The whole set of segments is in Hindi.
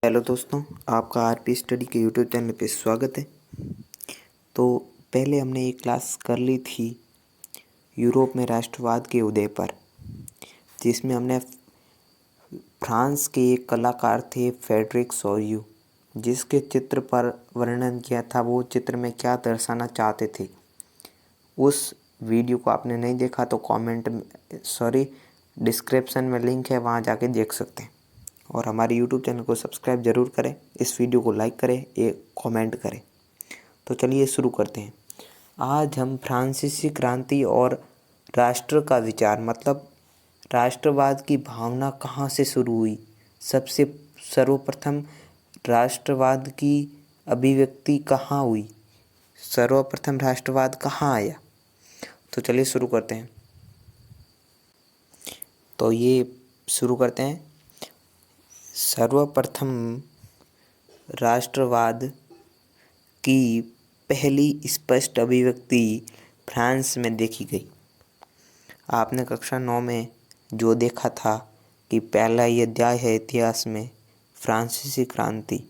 हेलो दोस्तों, आपका आरपी स्टडी के यूट्यूब चैनल पे स्वागत है। तो पहले हमने एक क्लास कर ली थी यूरोप में राष्ट्रवाद के उदय पर, जिसमें हमने फ्रांस के एक कलाकार थे फ्रेडरिक सोर्यू, जिसके चित्र पर वर्णन किया था वो चित्र में क्या दर्शाना चाहते थे। उस वीडियो को आपने नहीं देखा तो डिस्क्रिप्शन में लिंक है, वहाँ जाके देख सकते हैं। और हमारे यूट्यूब चैनल को सब्सक्राइब ज़रूर करें, इस वीडियो को लाइक करें, एक कमेंट करें। तो चलिए शुरू करते हैं। आज हम फ्रांसीसी क्रांति और राष्ट्र का विचार मतलब राष्ट्रवाद की भावना कहाँ से शुरू हुई, सर्वप्रथम राष्ट्रवाद की अभिव्यक्ति कहाँ हुई, सर्वप्रथम राष्ट्रवाद कहाँ आया। तो चलिए शुरू करते हैं। तो ये शुरू करते हैं। सर्वप्रथम राष्ट्रवाद की पहली स्पष्ट अभिव्यक्ति फ्रांस में देखी गई। आपने कक्षा 9 में जो देखा था कि पहला ये अध्याय है इतिहास में फ्रांसीसी क्रांति,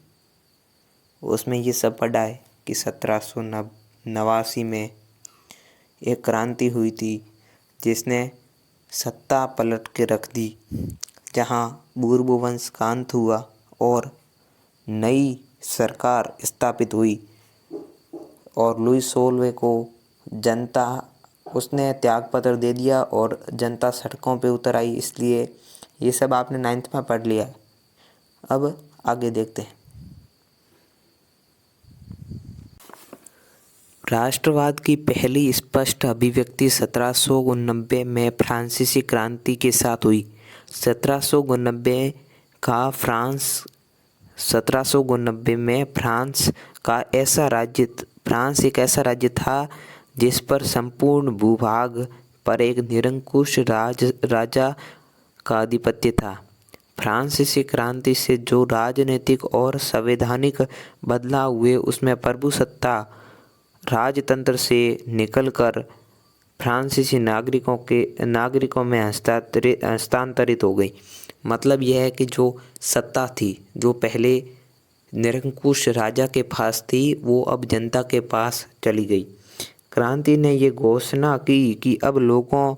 उसमें ये सब पढ़ा है कि 1789 में एक क्रांति हुई थी जिसने सत्ता पलट के रख दी, जहां बूरबो-वंश का अंत हुआ और नई सरकार स्थापित हुई। और लुई 16वें को उसने त्यागपत्र दे दिया और जनता सड़कों पे उतर आई। इसलिए ये सब आपने 9th में पढ़ लिया है। अब आगे देखते हैं। राष्ट्रवाद की पहली स्पष्ट अभिव्यक्ति 1789 में फ्रांसीसी क्रांति के साथ हुई। 1789 में फ्रांस एक ऐसा राज्य था जिस पर संपूर्ण भूभाग पर एक निरंकुश राजा का आधिपत्य था। फ्रांसीसी क्रांति से जो राजनीतिक और संवैधानिक बदलाव हुए, उसमें प्रभुसत्ता राजतंत्र से निकलकर फ्रांसीसी नागरिकों में हस्तांतरित हो गई। मतलब यह है कि जो सत्ता थी, जो पहले निरंकुश राजा के पास थी, वो अब जनता के पास चली गई। क्रांति ने ये घोषणा की कि अब लोगों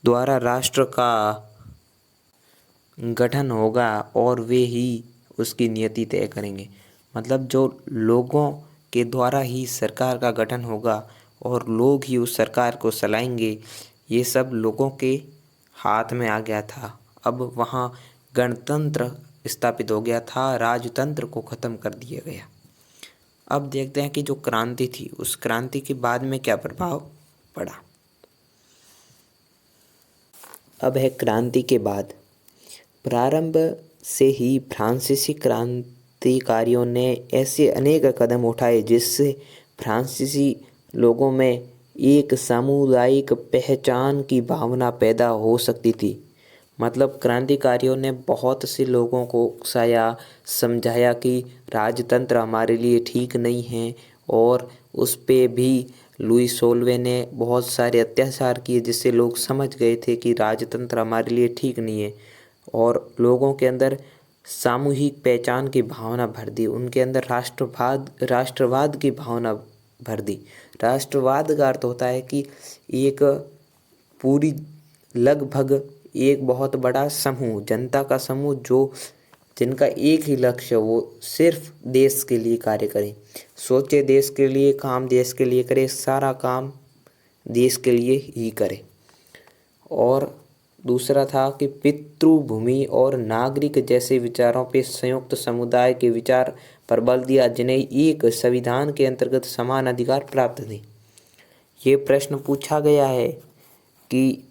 द्वारा राष्ट्र का गठन होगा और वे ही उसकी नीति तय करेंगे। मतलब जो लोगों के द्वारा ही सरकार का गठन होगा और लोग ही उस सरकार को चलाएंगे। ये सब लोगों के हाथ में आ गया था। अब वहाँ गणतंत्र स्थापित हो गया था, राजतंत्र को ख़त्म कर दिया गया। अब देखते हैं कि जो क्रांति थी, उस क्रांति के बाद में क्या प्रभाव पड़ा। अब है क्रांति के बाद। प्रारंभ से ही फ्रांसीसी क्रांतिकारियों ने ऐसे अनेक कदम उठाए जिससे फ्रांसीसी लोगों में एक सामुदायिक पहचान की भावना पैदा हो सकती थी। मतलब क्रांतिकारियों ने बहुत से लोगों को उकसाया, समझाया कि राजतंत्र हमारे लिए ठीक नहीं है, और उस पे भी लुई 16वें ने बहुत सारे अत्याचार किए, जिससे लोग समझ गए थे कि राजतंत्र हमारे लिए ठीक नहीं है, और लोगों के अंदर सामूहिक पहचान की भावना भर दी। उनके अंदर राष्ट्रवाद की भावना भर दी। राष्ट्रवाद का अर्थ होता है कि एक पूरी लगभग एक बहुत बड़ा समूह, जनता का समूह जिनका एक ही लक्ष्य हो, वो सिर्फ देश के लिए कार्य करें, सोचे देश के लिए, काम देश के लिए करे, सारा काम देश के लिए ही करे। और दूसरा था कि पितृभूमि और नागरिक जैसे विचारों पे संयुक्त समुदाय के विचार पर बल दिया, जिन्हें एक संविधान के अंतर्गत समान अधिकार प्राप्त थे। ये प्रश्न पूछा गया है कि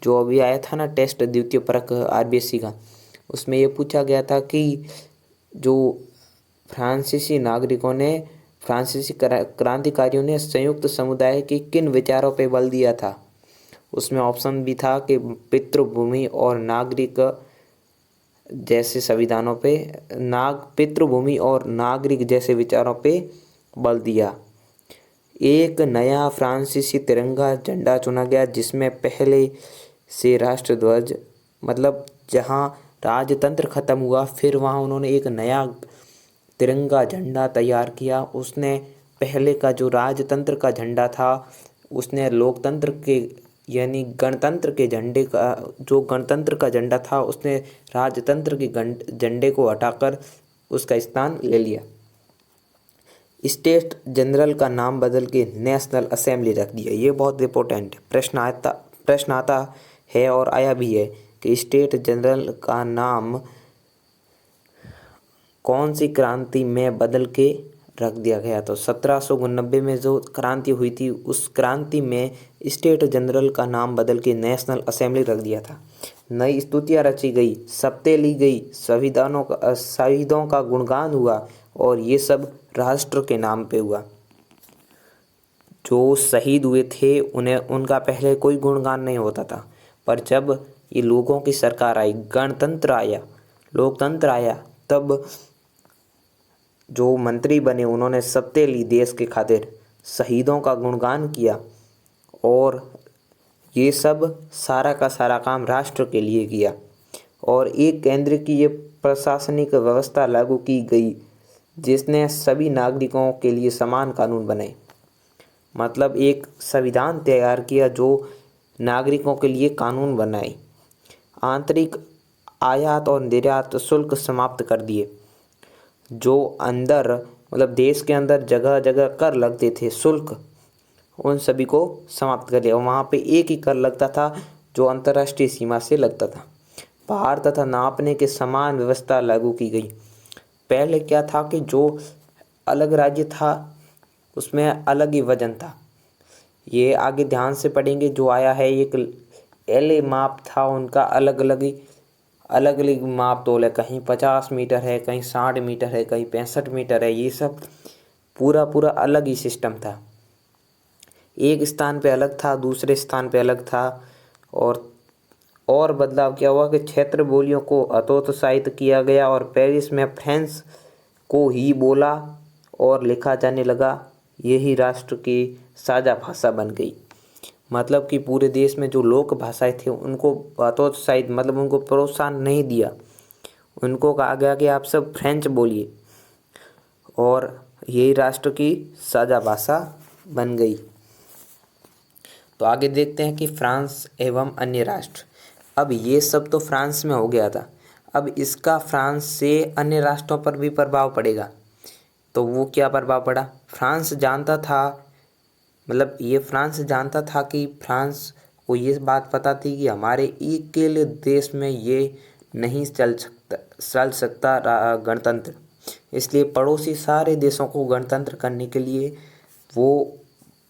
जो अभी आया था ना टेस्ट, द्वितीय परख आरबीएससी का, उसमें ये पूछा गया था कि जो फ्रांसीसी क्रांतिकारियों ने संयुक्त समुदाय के किन विचारों पे बल दिया था। उसमें ऑप्शन भी था कि पितृभूमि और नागरिक जैसे पितृभूमि और नागरिक जैसे विचारों पे बल दिया। एक नया फ्रांसीसी तिरंगा झंडा चुना गया, जिसमें पहले से राष्ट्रध्वज, मतलब जहां राजतंत्र खत्म हुआ, फिर वहां उन्होंने एक नया तिरंगा झंडा तैयार किया। उसने पहले का जो राजतंत्र का झंडा था उसने लोकतंत्र के यानी गणतंत्र के झंडे का जो गणतंत्र का झंडा था उसने राजतंत्र के झंडे को हटाकर उसका स्थान ले लिया। स्टेट जनरल का नाम बदल के नेशनल असेंबली रख दिया। ये बहुत इंपॉर्टेंट प्रश्न आता है और आया भी है कि स्टेट जनरल का नाम कौन सी क्रांति में बदल के रख दिया गया। तो 1789 में जो क्रांति हुई थी उस क्रांति में स्टेट जनरल का नाम बदल के नेशनल असेंबली रख दिया था। नई स्तुतियाँ रची गई, शपथें ली गई, शहीदों का गुणगान हुआ और ये सब राष्ट्र के नाम पे हुआ। जो शहीद हुए थे उनका पहले कोई गुणगान नहीं होता था, पर जब ये लोगों की सरकार आई, गणतंत्र आया, लोकतंत्र आया, तब जो मंत्री बने उन्होंने शपथें ली देश के खातिर, शहीदों का गुणगान किया और ये सब सारा का सारा काम राष्ट्र के लिए किया। और एक केंद्र की ये प्रशासनिक व्यवस्था लागू की गई जिसने सभी नागरिकों के लिए समान कानून बनाए। मतलब एक संविधान तैयार किया जो नागरिकों के लिए कानून बनाए। आंतरिक आयात और निर्यात शुल्क समाप्त कर दिए। जो अंदर मतलब देश के अंदर जगह जगह कर लगते थे शुल्क, उन सभी को समाप्त कर दिया। वहाँ पे एक ही कर लगता था जो अंतर्राष्ट्रीय सीमा से लगता था। भार तथा नापने के समान व्यवस्था लागू की गई। पहले क्या था कि जो अलग राज्य था उसमें अलग ही वजन था। ये आगे ध्यान से पढ़ेंगे। जो आया है एक एल माप था, उनका अलग अलग माप तोल है। कहीं 50 मीटर है, कहीं 60 मीटर है, कहीं 65 मीटर है। ये सब पूरा अलग ही सिस्टम था। एक स्थान पे अलग था, दूसरे स्थान पे अलग था। और बदलाव क्या हुआ कि क्षेत्र बोलियों को हतोत्साहित किया गया और पेरिस में फ्रेंच को ही बोला और लिखा जाने लगा। यही राष्ट्र की साझा भाषा बन गई। मतलब कि पूरे देश में जो लोक भाषाएं थे उनको हतोत्साहित मतलब उनको प्रोत्साहन नहीं दिया। उनको कहा गया कि आप सब फ्रेंच बोलिए और यही राष्ट्र की साझा भाषा बन गई। तो आगे देखते हैं कि फ्रांस एवं अन्य राष्ट्र। अब ये सब तो फ्रांस में हो गया था, अब इसका फ्रांस से अन्य राष्ट्रों पर भी प्रभाव पड़ेगा। तो वो क्या प्रभाव पड़ा? फ्रांस जानता था कि फ्रांस को ये बात पता थी कि हमारे अकेले देश में ये नहीं चल सकता गणतंत्र। इसलिए पड़ोसी सारे देशों को गणतंत्र करने के लिए वो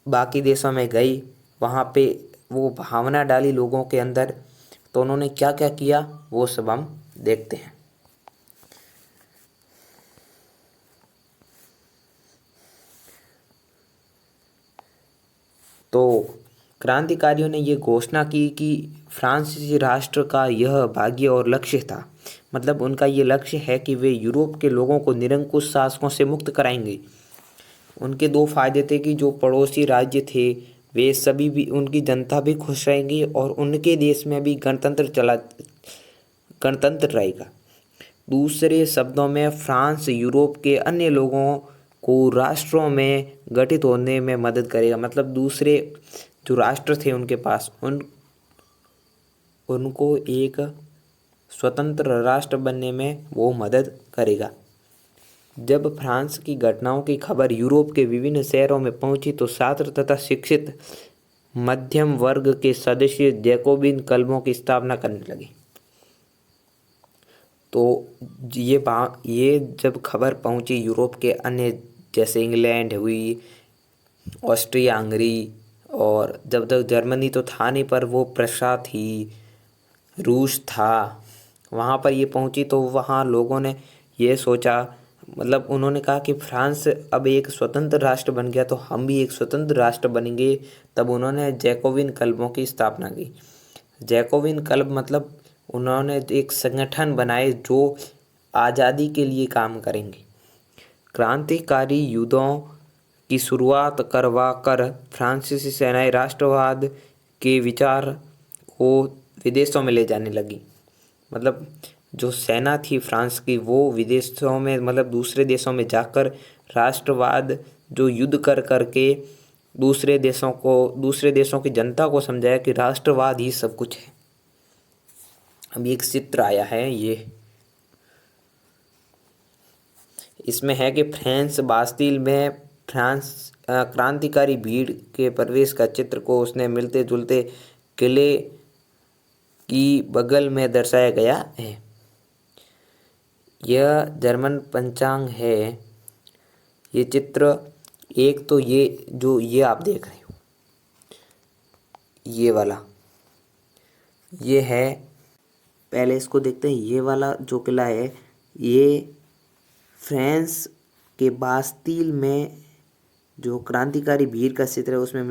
बाकी देशों में गई। वहाँ पे वो भावना डाली लोगों के अंदर। तो उन्होंने क्या क्या किया वो सब हम देखते हैं। तो क्रांतिकारियों ने ये घोषणा की कि फ्रांसीसी राष्ट्र का यह भाग्य और लक्ष्य था। मतलब उनका ये लक्ष्य है कि वे यूरोप के लोगों को निरंकुश शासकों से मुक्त कराएंगे। उनके दो फायदे थे कि जो पड़ोसी राज्य थे वे सभी भी, उनकी जनता भी खुश रहेंगी और उनके देश में भी गणतंत्र रहेगा। दूसरे शब्दों में फ्रांस यूरोप के अन्य लोगों को राष्ट्रों में गठित होने में मदद करेगा। मतलब दूसरे जो राष्ट्र थे उनके पास उनको एक स्वतंत्र राष्ट्र बनने में वो मदद करेगा। जब फ्रांस की घटनाओं की खबर यूरोप के विभिन्न शहरों में पहुंची तो छात्र तथा शिक्षित मध्यम वर्ग के सदस्य जैकोबिन क्लबों की स्थापना करने लगे। तो ये जब खबर पहुंची यूरोप के अन्य जैसे इंग्लैंड हुई, ऑस्ट्रिया हंगरी, और जब तक जर्मनी तो था नहीं पर वो प्रशा थी, रूस था, वहाँ पर ये पहुंची। तो वहाँ लोगों ने ये सोचा, मतलब उन्होंने कहा कि फ्रांस अब एक स्वतंत्र राष्ट्र बन गया तो हम भी एक स्वतंत्र राष्ट्र बनेंगे। तब उन्होंने जैकोबिन क्लबों की स्थापना की। जैकोबिन क्लब मतलब उन्होंने एक संगठन बनाए जो आज़ादी के लिए काम करेंगे। क्रांतिकारी युद्धों की शुरुआत करवा कर फ्रांसीसी सेनाएं राष्ट्रवाद के विचार को विदेशों में ले जाने लगी। मतलब जो सेना थी फ्रांस की वो विदेशों में मतलब दूसरे देशों में जाकर राष्ट्रवाद जो युद्ध कर करके दूसरे देशों की जनता को समझाया कि राष्ट्रवाद ही सब कुछ है। अभी एक चित्र आया है ये, इसमें है कि फ्रांस बास्तिल में फ्रांस क्रांतिकारी भीड़ के प्रवेश का चित्र को उसने मिलते जुलते किले की बगल में दर्शाया गया है। यह जर्मन पंचांग है। ये चित्र एक तो ये आप देख रहे हो, ये वाला ये है। पहले इसको देखते हैं। ये वाला जो किला है ये फ्रांस के बास्तिल में जो क्रांतिकारी भीड़ का चित्र है उसमें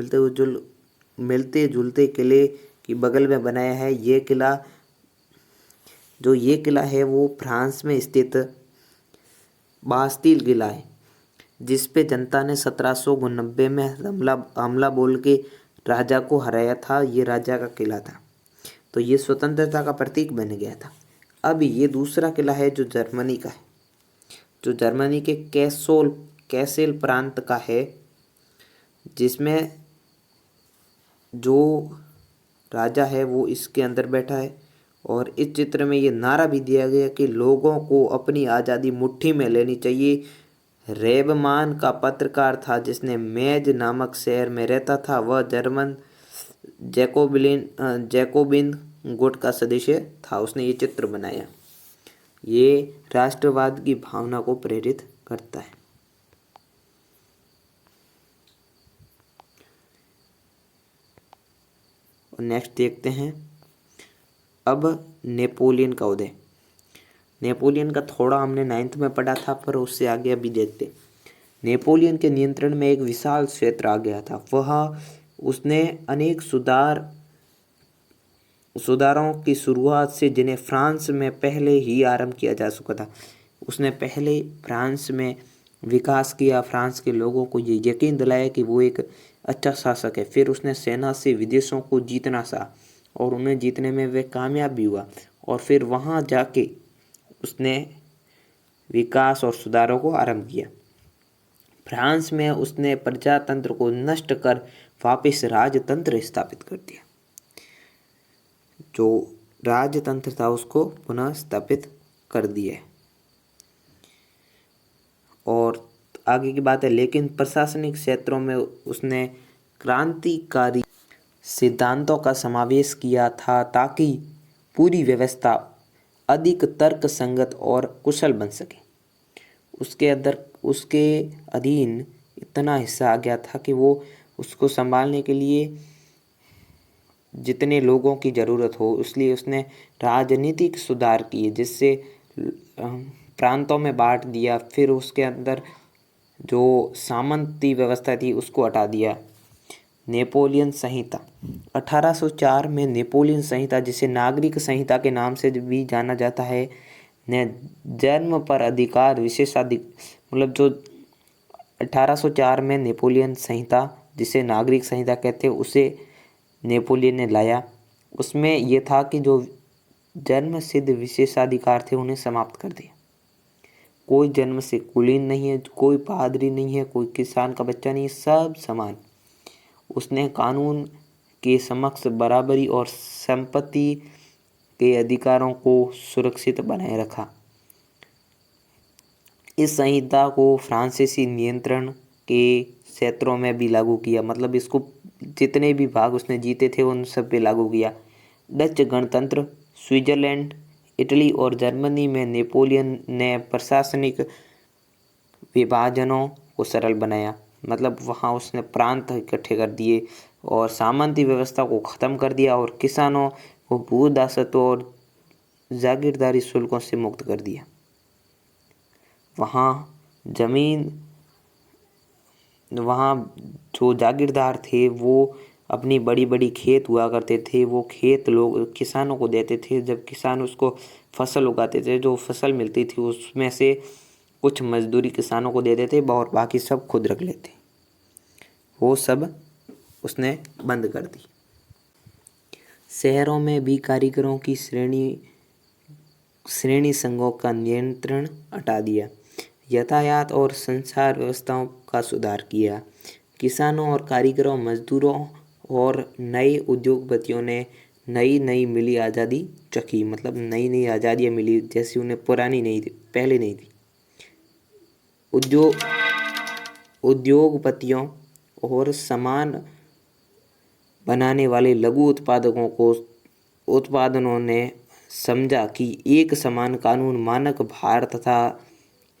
मिलते जुलते किले की बगल में बनाया है। ये किला है वो फ्रांस में स्थित बास्तिल किला है, जिस पे जनता ने 1790 में हमला बोल के राजा को हराया था। ये राजा का किला था, तो ये स्वतंत्रता का प्रतीक बन गया था। अब ये दूसरा किला है जो जर्मनी का है, जो जर्मनी के कैसेल प्रांत का है, जिसमें जो राजा है वो इसके अंदर बैठा है। और इस चित्र में ये नारा भी दिया गया कि लोगों को अपनी आज़ादी मुट्ठी में लेनी चाहिए। रेबमान का पत्रकार था जिसने मेज नामक शहर में रहता था, वह जर्मन जैकोबिन गुट का सदस्य था। उसने ये चित्र बनाया। ये राष्ट्रवाद की भावना को प्रेरित करता है। और नेक्स्ट देखते हैं अब नेपोलियन का उदय। नेपोलियन का थोड़ा हमने 9th में पढ़ा था, पर उससे आगे अभी देखते। नेपोलियन के नियंत्रण में एक विशाल क्षेत्र आ गया था। उसने अनेक सुधारों की शुरुआत से जिन्हें फ्रांस में पहले ही आरंभ किया जा चुका था। उसने पहले फ्रांस में विकास किया, फ्रांस के लोगों को ये यकीन दिलाया कि वो एक अच्छा शासक है। फिर उसने सेना से विदेशों को जीतना चाहा और उन्हें जीतने में वे कामयाब भी हुआ। और फिर वहाँ जाके उसने विकास और सुधारों को आरंभ किया। फ्रांस में उसने प्रजातंत्र को नष्ट कर वापस राजतंत्र स्थापित कर दिया। जो राजतंत्र था उसको पुनः स्थापित कर दिया। और आगे की बात है, लेकिन प्रशासनिक क्षेत्रों में उसने क्रांतिकारी सिद्धांतों का समावेश किया था ताकि पूरी व्यवस्था अधिक तर्कसंगत और कुशल बन सके। उसके अधीन इतना हिस्सा आ गया था कि वो उसको संभालने के लिए जितने लोगों की ज़रूरत हो, इसलिए उसने राजनीतिक सुधार किए, जिससे प्रांतों में बांट दिया। फिर उसके अंदर जो सामंती व्यवस्था थी उसको हटा दिया। नेपोलियन संहिता 1804 में नेपोलियन संहिता, जिसे नागरिक संहिता के नाम से भी जाना जाता है, ने जन्म पर अधिकार मतलब जो 1804 में नेपोलियन संहिता, जिसे नागरिक संहिता कहते हैं, उसे नेपोलियन ने लाया। उसमें यह था कि जो जन्म सिद्ध विशेषाधिकार थे उन्हें समाप्त कर दिया। कोई जन्म से कुलीन नहीं है, कोई पादरी नहीं है, कोई किसान का बच्चा नहीं है, सब समान। उसने कानून के समक्ष बराबरी और संपत्ति के अधिकारों को सुरक्षित बनाए रखा। इस संहिता को फ्रांसीसी नियंत्रण के क्षेत्रों में भी लागू किया, मतलब इसको जितने भी भाग उसने जीते थे उन सब पे लागू किया। डच गणतंत्र, स्विट्जरलैंड, इटली और जर्मनी में नेपोलियन ने प्रशासनिक विभाजनों को सरल बनाया, मतलब वहाँ उसने प्रांत इकट्ठे कर दिए और सामंती व्यवस्था को ख़त्म कर दिया और किसानों को भूदासत्व और जागीरदारी शुल्कों से मुक्त कर दिया। वहाँ जो जागीरदार थे वो अपनी बड़ी बड़ी खेत हुआ करते थे, वो खेत लोग किसानों को देते थे। जब किसान उसको फसल उगाते थे, जो फसल मिलती थी उसमें से कुछ मजदूरी किसानों को देते थे और बाकी सब खुद रख लेते। वो सब उसने बंद कर दी। शहरों में भी कारीगरों की श्रेणी श्रेणी संघों का नियंत्रण हटा दिया, यातायात और संचार व्यवस्थाओं का सुधार किया। किसानों और कारीगरों, मजदूरों और नए उद्योगपतियों ने नई नई मिली आज़ादी चखी, मतलब नई नई आज़ादियाँ मिली जैसी उन्हें पुरानी नहीं थी, पहले नहीं थी। उद्योगपतियों और सामान बनाने वाले लघु उत्पादनों ने समझा कि एक समान कानून, मानक भार तथा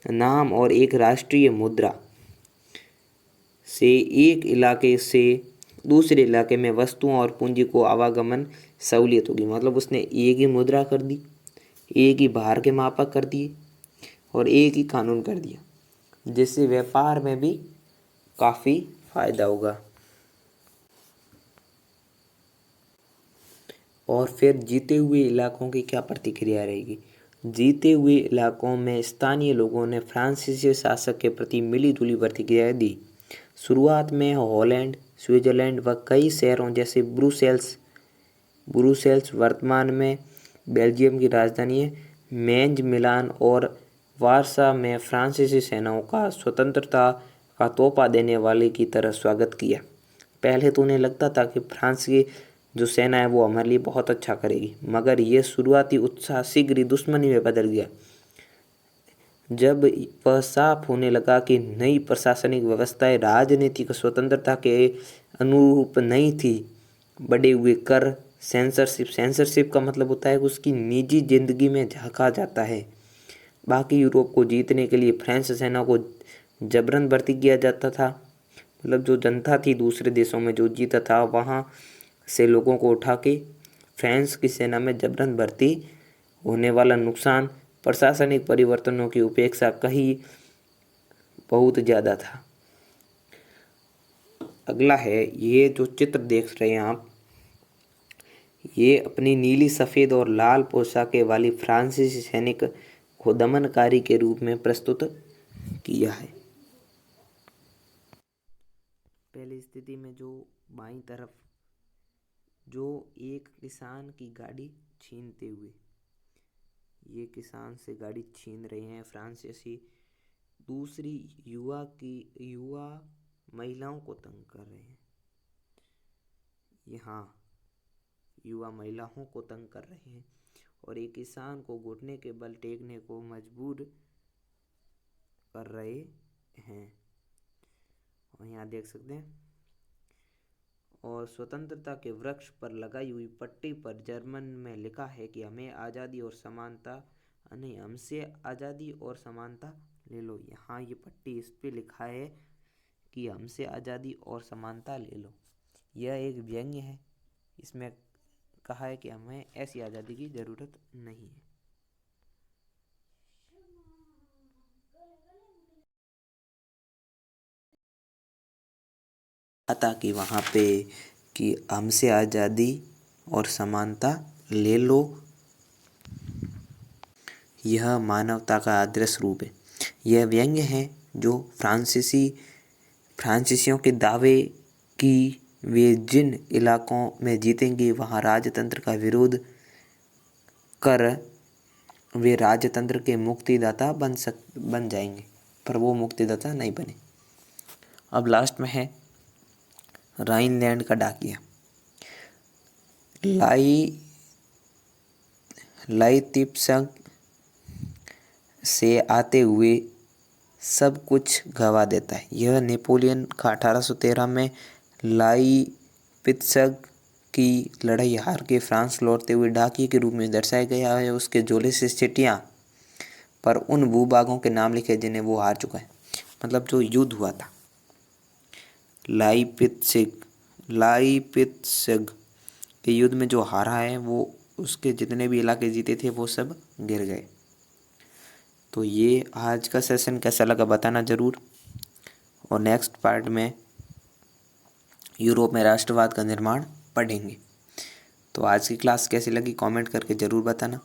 नाम और एक राष्ट्रीय मुद्रा से एक इलाके से दूसरे इलाके में वस्तुओं और पूंजी को आवागमन सहूलियत होगी। मतलब उसने एक ही मुद्रा कर दी, एक ही भार के मापक कर दिए और एक ही कानून कर दिया, जिससे व्यापार में भी काफ़ी फायदा होगा। और फिर जीते हुए इलाकों की क्या प्रतिक्रिया रहेगी? जीते हुए इलाकों में स्थानीय लोगों ने फ्रांसीसी शासक के प्रति मिलीजुली प्रतिक्रिया दी। शुरुआत में हॉलैंड, स्विट्जरलैंड व कई शहरों जैसे ब्रुसेल्स वर्तमान में बेल्जियम की राजधानी है, मेंज, मिलान और वारसा में फ्रांसीसी सेनाओं का स्वतंत्रता का तोहफा देने वाले की तरह स्वागत किया। पहले तो उन्हें लगता था कि फ्रांस की जो सेना है वो हमारे लिए बहुत अच्छा करेगी, मगर ये शुरुआती उत्साह शीघ्र ही दुश्मनी में बदल गया जब वह साफ होने लगा कि नई प्रशासनिक व्यवस्थाएं राजनीतिक स्वतंत्रता के अनुरूप नहीं थी। बढ़े हुए कर, सेंसरशिप का मतलब होता है कि उसकी निजी जिंदगी में झांका जाता है। बाकी यूरोप को जीतने के लिए फ्रेंच सेना को जबरन भर्ती किया जाता था। मतलब जो जनता थी दूसरे देशों में जो जीता था, वहाँ से लोगों को उठा के फ्रांस की सेना में जबरन भर्ती होने वाला नुकसान प्रशासनिक परिवर्तनों की उपेक्षा कहीं बहुत ज़्यादा था। अगला है, ये जो चित्र देख रहे हैं आप, ये अपनी नीली, सफ़ेद और लाल पोशाकें वाली फ्रांसीसी सैनिक को दमनकारी के रूप में प्रस्तुत किया है। पहली स्थिति में जो बाईं तरफ जो एक किसान की गाड़ी छीनते हुए, ये किसान से गाड़ी छीन रहे हैं फ्रांसीसी। दूसरी युवा महिलाओं को तंग कर रहे हैं। यहाँ युवा महिलाओं को तंग कर रहे हैं और एक किसान को घुटने के बल टेकने को मजबूर कर रहे हैं। और यहाँ देख सकते हैं, और स्वतंत्रता के वृक्ष पर लगाई हुई पट्टी पर जर्मन में लिखा है कि हमें आज़ादी और समानता, नहीं, हमसे आज़ादी और समानता ले लो। यहाँ ये पट्टी, इस पे लिखा है कि हमसे आज़ादी और समानता ले लो। यह एक व्यंग्य है। इसमें कहा है कि हमें ऐसी आज़ादी की ज़रूरत नहीं है। आता कि वहाँ पे कि हमसे आज़ादी और समानता ले लो, यह मानवता का आदर्श रूप है। यह व्यंग्य है जो फ्रांसीसियों के दावे कि वे जिन इलाकों में जीतेंगे वहाँ राजतंत्र का विरोध कर वे राजतंत्र के मुक्तिदाता बन जाएंगे, पर वो मुक्तिदाता नहीं बने। अब लास्ट में है राइनलैंड का डाकिया। लाइप्ज़िग से आते हुए सब कुछ गंवा देता है। यह नेपोलियन का 1813 में लाइप्ज़िग की लड़ाई हार के फ्रांस लौटते हुए डाकिये के रूप में दर्शाया गया है। उसके झोले से चिट्ठियाँ पर उन भूभागों के नाम लिखे जिन्हें वो हार चुका है। मतलब जो युद्ध हुआ था लाइप्ज़िग के युद्ध में जो हारा है, वो उसके जितने भी इलाके जीते थे वो सब गिर गए। तो ये आज का सेशन कैसा लगा बताना ज़रूर। और नेक्स्ट पार्ट में यूरोप में राष्ट्रवाद का निर्माण पढ़ेंगे। तो आज की क्लास कैसी लगी कमेंट करके ज़रूर बताना।